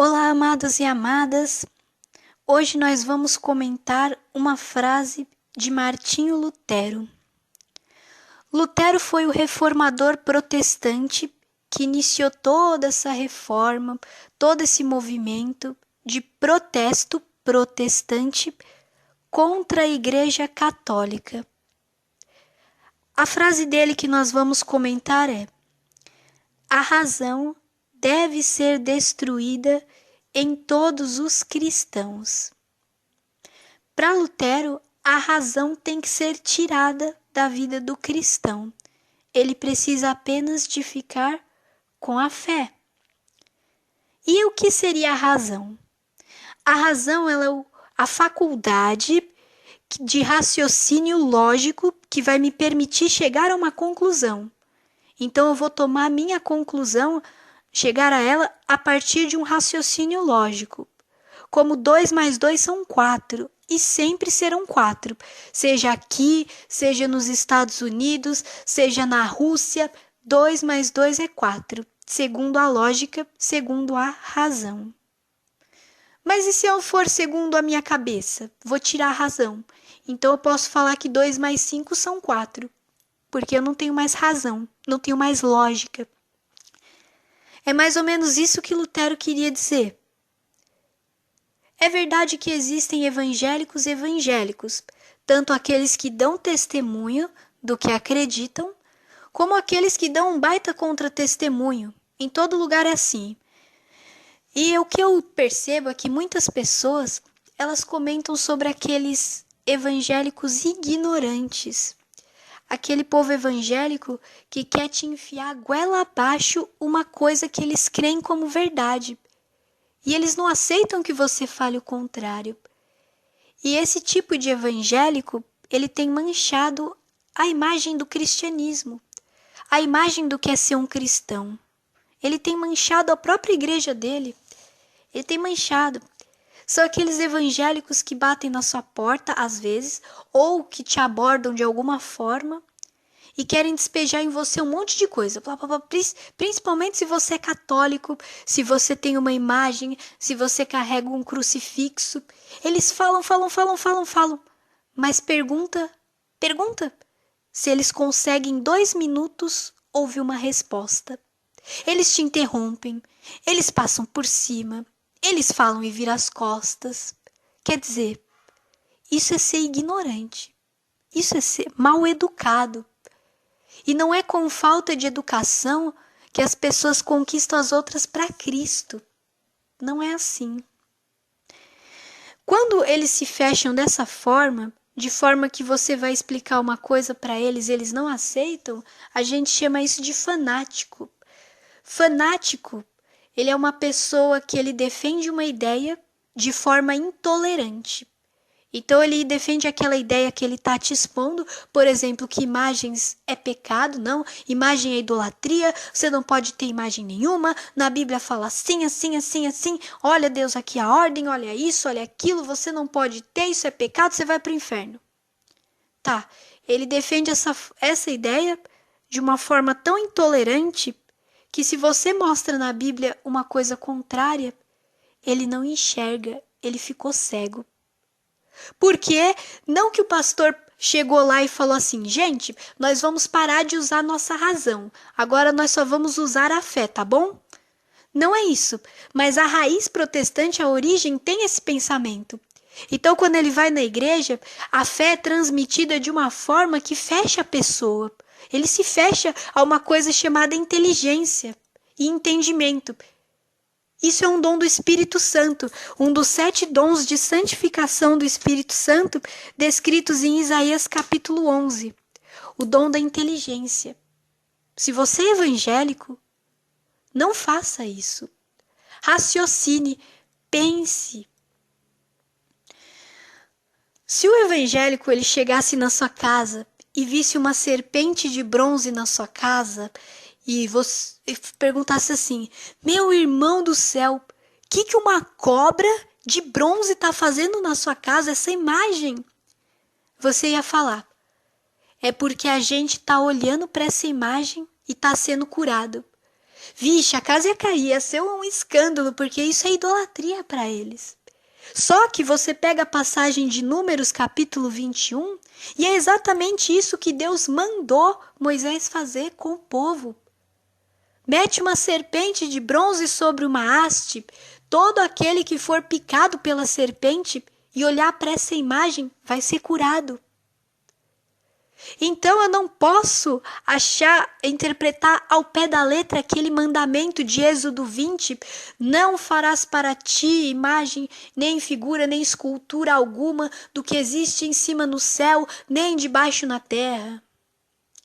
Olá, amados e amadas. Hoje nós vamos comentar uma frase de Martinho Lutero. Lutero foi o reformador protestante que iniciou toda essa reforma, todo esse movimento de protesto protestante contra a Igreja Católica. A frase dele que nós vamos comentar é: a razão deve ser destruída em todos os cristãos. Para Lutero, a razão tem que ser tirada da vida do cristão. Ele precisa apenas de ficar com a fé. E o que seria a razão? A razão ela é a faculdade de raciocínio lógico que vai me permitir chegar a uma conclusão. Então eu vou tomar a minha conclusão, chegar a ela a partir de um raciocínio lógico. Como 2 mais 2 são 4, e sempre serão 4. Seja aqui, seja nos Estados Unidos, seja na Rússia, 2 mais 2 é 4. Segundo a lógica, segundo a razão. Mas e se eu for segundo a minha cabeça? Vou tirar a razão. Então eu posso falar que 2 mais 5 são 4. Porque eu não tenho mais razão, não tenho mais lógica. É mais ou menos isso que Lutero queria dizer. É verdade que existem evangélicos e evangélicos, tanto aqueles que dão testemunho do que acreditam, como aqueles que dão um baita contra-testemunho. Em todo lugar é assim. E o que eu percebo é que muitas pessoas, elas comentam sobre aqueles evangélicos ignorantes. Aquele povo evangélico que quer te enfiar goela abaixo uma coisa que eles creem como verdade. E eles não aceitam que você fale o contrário. E esse tipo de evangélico, ele tem manchado a imagem do cristianismo, a imagem do que é ser um cristão. Ele tem manchado a própria igreja dele. Ele tem manchado. São aqueles evangélicos que batem na sua porta, às vezes, ou que te abordam de alguma forma e querem despejar em você um monte de coisa. Principalmente se você é católico, se você tem uma imagem, se você carrega um crucifixo. Eles falam. Mas pergunta se eles conseguem em 2 minutos ouvir uma resposta. Eles te interrompem, eles passam por cima. Eles falam e viram as costas. Quer dizer, isso é ser ignorante. Isso é ser mal educado. E não é com falta de educação que as pessoas conquistam as outras para Cristo. Não é assim. Quando eles se fecham dessa forma, de forma que você vai explicar uma coisa para eles e eles não aceitam, a gente chama isso de fanático. Fanático, ele é uma pessoa que ele defende uma ideia de forma intolerante. Então ele defende aquela ideia que ele está te expondo, por exemplo, que imagens é pecado, não, imagem é idolatria, você não pode ter imagem nenhuma, na Bíblia fala assim, olha Deus aqui a ordem, olha isso, olha aquilo, você não pode ter, isso é pecado, você vai para o inferno. Tá, ele defende essa ideia de uma forma tão intolerante que se você mostra na Bíblia uma coisa contrária, ele não enxerga, ele ficou cego. Porque não que o pastor chegou lá e falou assim, gente, nós vamos parar de usar nossa razão, agora nós só vamos usar a fé, tá bom? Não é isso, mas a raiz protestante, a origem, tem esse pensamento. Então, quando ele vai na igreja, a fé é transmitida de uma forma que fecha a pessoa. Ele se fecha a uma coisa chamada inteligência e entendimento. Isso é um dom do Espírito Santo, um dos 7 dons de santificação do Espírito Santo descritos em Isaías capítulo 11, o dom da inteligência. Se você é evangélico, não faça isso. Raciocine, pense. Se o evangélico ele chegasse na sua casa e visse uma serpente de bronze na sua casa e você perguntasse assim, meu irmão do céu, o que uma cobra de bronze está fazendo na sua casa, essa imagem? Você ia falar, é porque a gente está olhando para essa imagem e está sendo curado. Vixe, a casa ia cair, ia ser um escândalo, porque isso é idolatria para eles. Só que você pega a passagem de Números capítulo 21 e é exatamente isso que Deus mandou Moisés fazer com o povo. Mete uma serpente de bronze sobre uma haste, todo aquele que for picado pela serpente e olhar para essa imagem vai ser curado. Então eu não posso interpretar ao pé da letra aquele mandamento de Êxodo 20, não farás para ti imagem, nem figura, nem escultura alguma do que existe em cima no céu, nem debaixo na terra.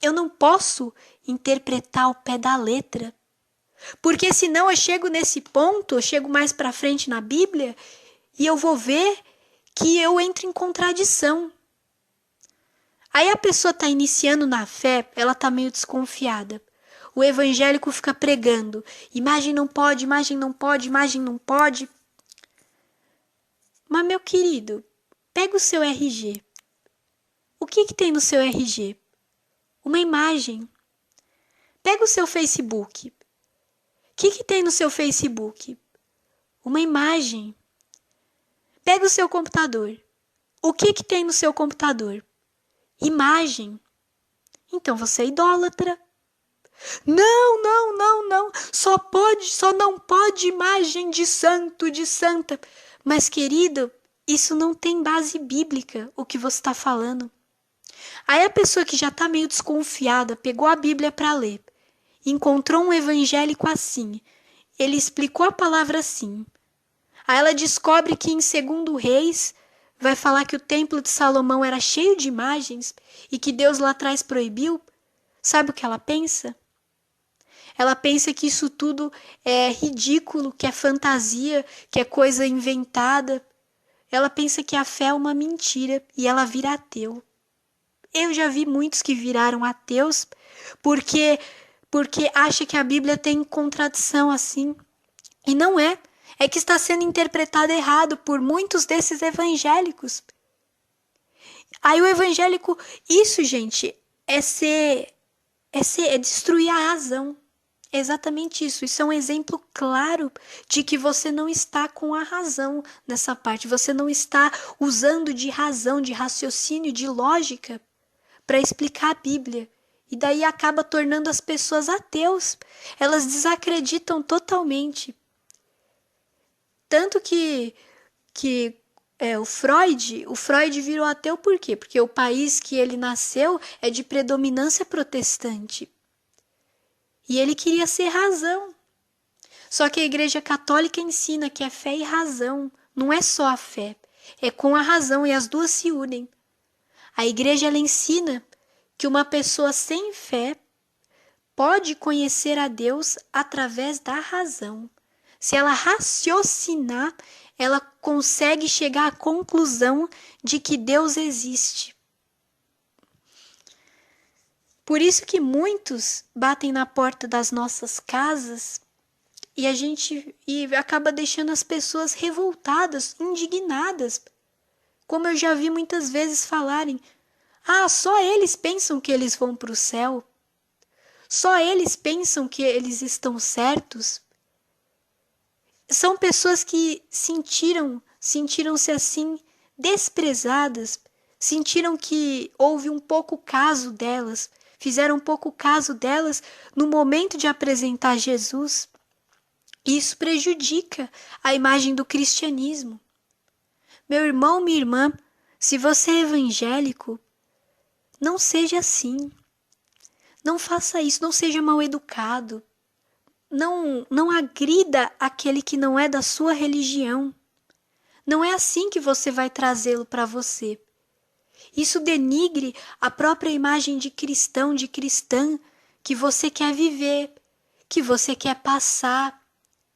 Eu não posso interpretar ao pé da letra, porque senão eu chego nesse ponto, eu chego mais para frente na Bíblia e eu vou ver que eu entro em contradição. Aí a pessoa está iniciando na fé, ela está meio desconfiada. O evangélico fica pregando, imagem não pode, imagem não pode, imagem não pode. Mas meu querido, pega o seu RG. O que tem no seu RG? Uma imagem. Pega o seu Facebook. O que tem no seu Facebook? Uma imagem. Pega o seu computador. O que tem no seu computador? Imagem. Então você é idólatra. Não. Só não pode imagem de santo, de santa. Mas, querido, isso não tem base bíblica, o que você está falando. Aí a pessoa que já está meio desconfiada, pegou a Bíblia para ler, encontrou um evangélico assim, ele explicou a palavra assim. Aí ela descobre que em 2 Reis vai falar que o templo de Salomão era cheio de imagens e que Deus lá atrás proibiu. Sabe o que ela pensa? Ela pensa que isso tudo é ridículo, que é fantasia, que é coisa inventada. Ela pensa que a fé é uma mentira e ela vira ateu. Eu já vi muitos que viraram ateus porque acha que a Bíblia tem contradição assim. E não é. É que está sendo interpretado errado por muitos desses evangélicos. Aí o evangélico, isso, gente, é destruir a razão. É exatamente isso. Isso é um exemplo claro de que você não está com a razão nessa parte. Você não está usando de razão, de raciocínio, de lógica para explicar a Bíblia. E daí acaba tornando as pessoas ateus. Elas desacreditam totalmente. Tanto que o Freud virou ateu por quê? Porque o país que ele nasceu é de predominância protestante. E ele queria ser razão. Só que a Igreja Católica ensina que é fé e razão. Não é só a fé, é com a razão e as duas se unem. A Igreja ela ensina que uma pessoa sem fé pode conhecer a Deus através da razão. Se ela raciocinar, ela consegue chegar à conclusão de que Deus existe. Por isso que muitos batem na porta das nossas casas e acaba deixando as pessoas revoltadas, indignadas. Como eu já vi muitas vezes falarem, só eles pensam que eles vão para o céu. Só eles pensam que eles estão certos. São pessoas que sentiram-se assim desprezadas, sentiram que houve um pouco caso delas, fizeram um pouco caso delas no momento de apresentar Jesus. Isso prejudica a imagem do cristianismo. Meu irmão, minha irmã, se você é evangélico, não seja assim. Não faça isso, não seja mal educado. Não agrida aquele que não é da sua religião. Não é assim que você vai trazê-lo para você. Isso denigre a própria imagem de cristão, de cristã que você quer viver, que você quer passar,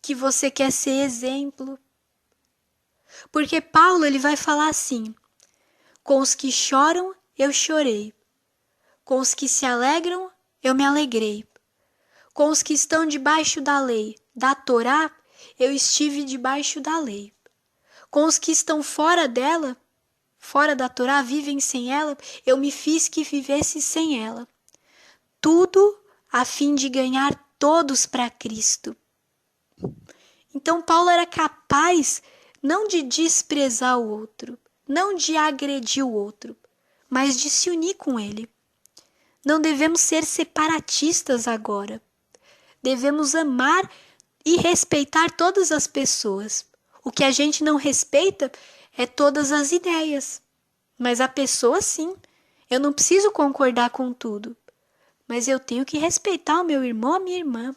que você quer ser exemplo. Porque Paulo ele vai falar assim: com os que choram, eu chorei. Com os que se alegram, eu me alegrei. Com os que estão debaixo da lei, da Torá, eu estive debaixo da lei. Com os que estão fora dela, fora da Torá, vivem sem ela, eu me fiz que vivesse sem ela. Tudo a fim de ganhar todos para Cristo. Então Paulo era capaz não de desprezar o outro, não de agredir o outro, mas de se unir com ele. Não devemos ser separatistas agora. Devemos amar e respeitar todas as pessoas. O que a gente não respeita é todas as ideias. Mas a pessoa, sim. Eu não preciso concordar com tudo. Mas eu tenho que respeitar o meu irmão, a minha irmã.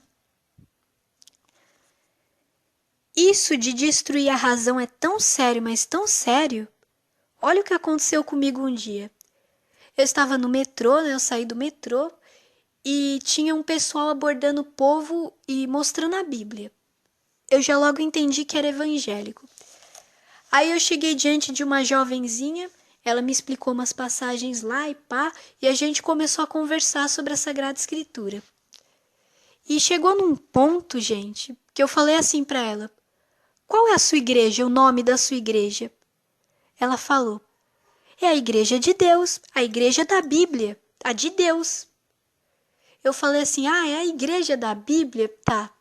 Isso de destruir a razão é tão sério, mas tão sério. Olha o que aconteceu comigo um dia. Eu estava no metrô, né? Eu saí do metrô e tinha um pessoal abordando o povo e mostrando a Bíblia. Eu já logo entendi que era evangélico. Aí eu cheguei diante de uma jovenzinha, ela me explicou umas passagens lá e pá, e a gente começou a conversar sobre a Sagrada Escritura. E chegou num ponto, gente, que eu falei assim pra ela: qual é a sua igreja, o nome da sua igreja? Ela falou: é a igreja de Deus, a igreja da Bíblia, a de Deus. Eu falei assim: ah, é a igreja da Bíblia? Tá.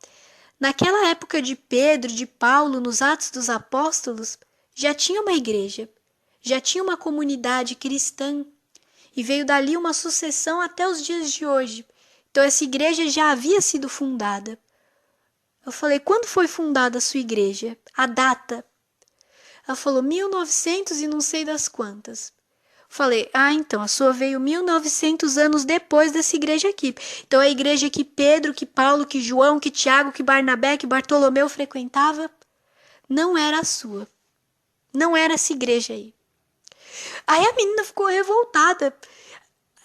Naquela época de Pedro, de Paulo, nos Atos dos Apóstolos, já tinha uma igreja, já tinha uma comunidade cristã, e veio dali uma sucessão até os dias de hoje. Então essa igreja já havia sido fundada. Eu falei: quando foi fundada a sua igreja? A data? Ela falou: 1900 e não sei das quantas. Falei: ah, então, a sua veio 1900 anos depois dessa igreja aqui. Então a igreja que Pedro, que Paulo, que João, que Tiago, que Barnabé, que Bartolomeu frequentava, não era a sua. Não era essa igreja aí. Aí a menina ficou revoltada.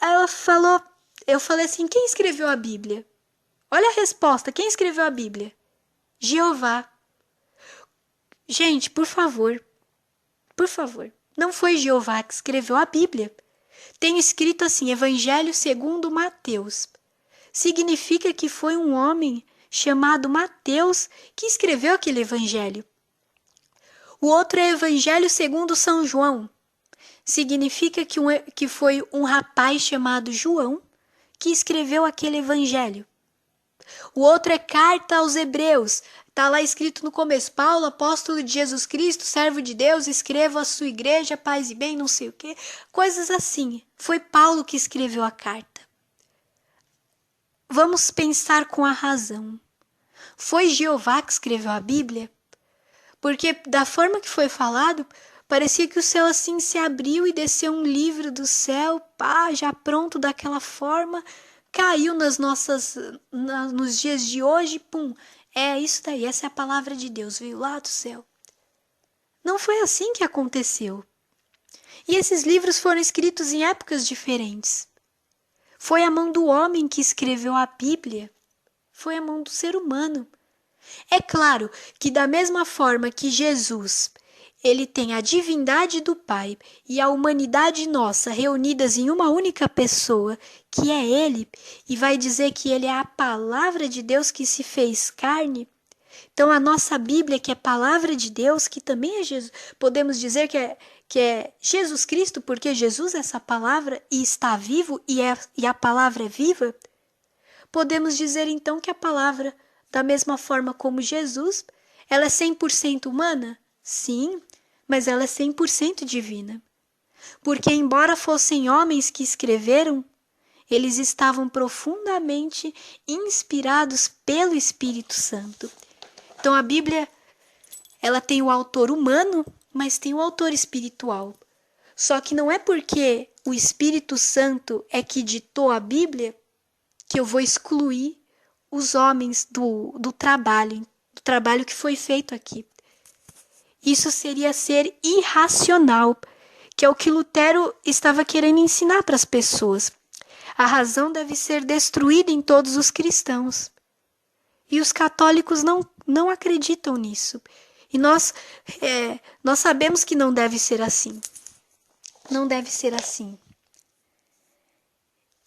Ela falou, eu falei assim: quem escreveu a Bíblia? Olha a resposta: quem escreveu a Bíblia? Jeová. Gente, por favor, não foi Jeová que escreveu a Bíblia. Tem escrito assim: Evangelho segundo Mateus. Significa que foi um homem chamado Mateus que escreveu aquele evangelho. O outro é Evangelho segundo São João. Significa que foi um rapaz chamado João que escreveu aquele evangelho. O outro é Carta aos Hebreus. Está lá escrito no começo: Paulo, apóstolo de Jesus Cristo, servo de Deus, escreva a sua igreja, paz e bem, não sei o quê. Coisas assim. Foi Paulo que escreveu a carta. Vamos pensar com a razão. Foi Jeová que escreveu a Bíblia? Porque da forma que foi falado, parecia que o céu assim se abriu e desceu um livro do céu, pá, já pronto daquela forma, caiu nos dias de hoje, pum. É isso daí, essa é a palavra de Deus, veio lá do céu. Não foi assim que aconteceu. E esses livros foram escritos em épocas diferentes. Foi a mão do homem que escreveu a Bíblia. Foi a mão do ser humano. É claro que da mesma forma que Jesus, ele tem a divindade do Pai e a humanidade nossa reunidas em uma única pessoa, que é ele, e vai dizer que ele é a palavra de Deus que se fez carne. Então a nossa Bíblia, que é palavra de Deus, que também é Jesus, podemos dizer que é Jesus Cristo, porque Jesus é essa palavra e está vivo e a palavra é viva. Podemos dizer então que a palavra, da mesma forma como Jesus, ela é 100% humana? Sim, mas ela é 100% divina. Porque embora fossem homens que escreveram, eles estavam profundamente inspirados pelo Espírito Santo. Então a Bíblia, ela tem o autor humano, mas tem o autor espiritual. Só que não é porque o Espírito Santo é que ditou a Bíblia que eu vou excluir os homens do trabalho que foi feito aqui. Isso seria ser irracional, que é o que Lutero estava querendo ensinar para as pessoas. A razão deve ser destruída em todos os cristãos. E os católicos não acreditam nisso. E nós sabemos que não deve ser assim. Não deve ser assim.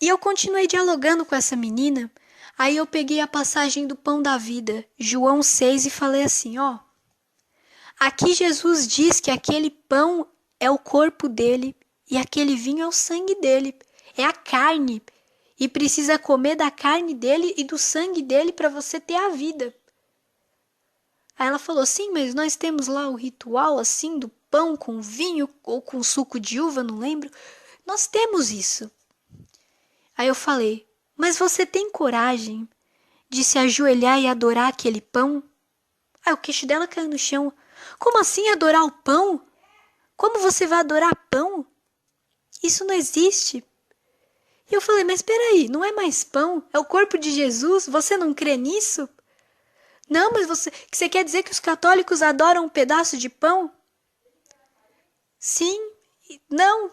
E eu continuei dialogando com essa menina. Aí eu peguei a passagem do pão da vida, João 6, e falei assim: ó, aqui Jesus diz que aquele pão é o corpo dele e aquele vinho é o sangue dele, é a carne. e precisa comer da carne dele e do sangue dele para você ter a vida. Aí ela falou, sim, mas nós temos lá o ritual assim do pão com vinho ou com suco de uva, não lembro. Nós temos isso. Aí eu falei, mas você tem coragem de se ajoelhar e adorar aquele pão? Aí o queixo dela caiu no chão. Como assim adorar o pão? Como você vai adorar pão? Isso não existe. E eu falei, mas peraí, não é mais pão? É o corpo de Jesus? Você não crê nisso? Não, mas você quer dizer que os católicos adoram um pedaço de pão? Sim, não.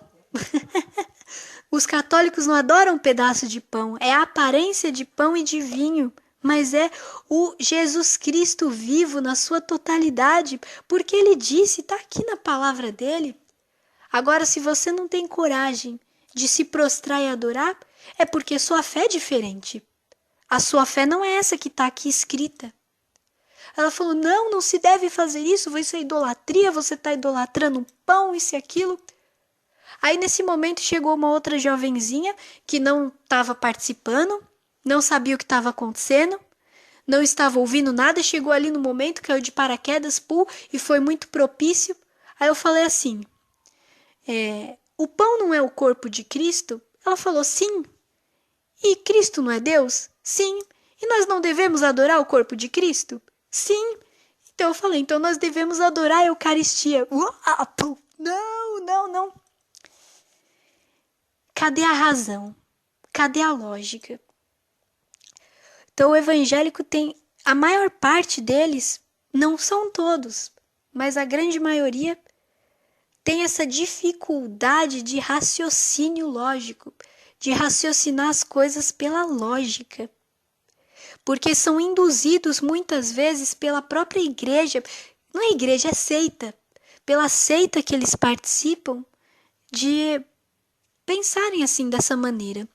Os católicos não adoram um pedaço de pão, é a aparência de pão e de vinho, mas é o Jesus Cristo vivo na sua totalidade, porque ele disse, está aqui na palavra dele. Agora, se você não tem coragem de se prostrar e adorar, é porque sua fé é diferente. A sua fé não é essa que está aqui escrita. Ela falou, não, não se deve fazer isso, isso é idolatria, você está idolatrando um pão, isso e aquilo. Aí nesse momento chegou uma outra jovenzinha que não estava participando, não sabia o que estava acontecendo, não estava ouvindo nada, chegou ali no momento, caiu de paraquedas, e foi muito propício. Aí eu falei assim, o pão não é o corpo de Cristo? Ela falou, sim. E Cristo não é Deus? Sim. E nós não devemos adorar o corpo de Cristo? Sim. Então eu falei, então nós devemos adorar a Eucaristia. Não. Cadê a razão? Cadê a lógica? Então o evangélico tem, a maior parte deles, não são todos, mas a grande maioria tem essa dificuldade de raciocínio lógico, de raciocinar as coisas pela lógica. Porque são induzidos muitas vezes pela própria igreja, não é igreja, é seita, pela seita que eles participam, de pensarem assim dessa maneira.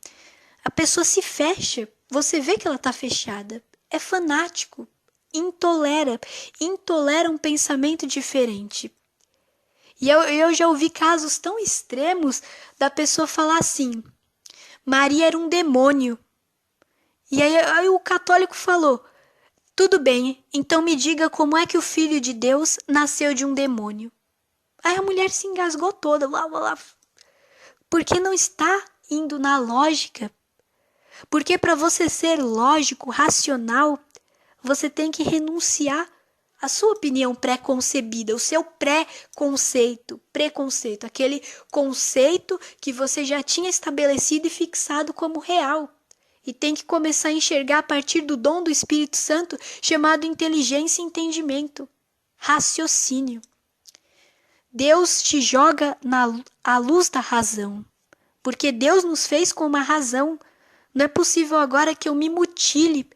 A pessoa se fecha, você vê que ela está fechada, é fanático, intolera um pensamento diferente. E eu já ouvi casos tão extremos da pessoa falar assim, Maria era um demônio. E aí o católico falou, tudo bem, então me diga como é que o Filho de Deus nasceu de um demônio. Aí a mulher se engasgou toda, porque não está indo na lógica. Porque para você ser lógico, racional, você tem que renunciar à sua opinião pré-concebida, o seu preconceito, aquele conceito que você já tinha estabelecido e fixado como real. E tem que começar a enxergar a partir do dom do Espírito Santo, chamado inteligência e entendimento, raciocínio. Deus te joga à luz da razão, porque Deus nos fez com uma razão. Não é possível agora que eu me mutile.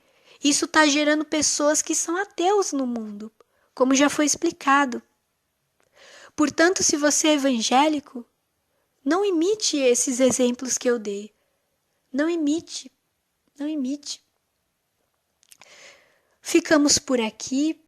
Isso está gerando pessoas que são ateus no mundo, como já foi explicado. Portanto, se você é evangélico, não imite esses exemplos que eu dei. Não imite. Ficamos por aqui.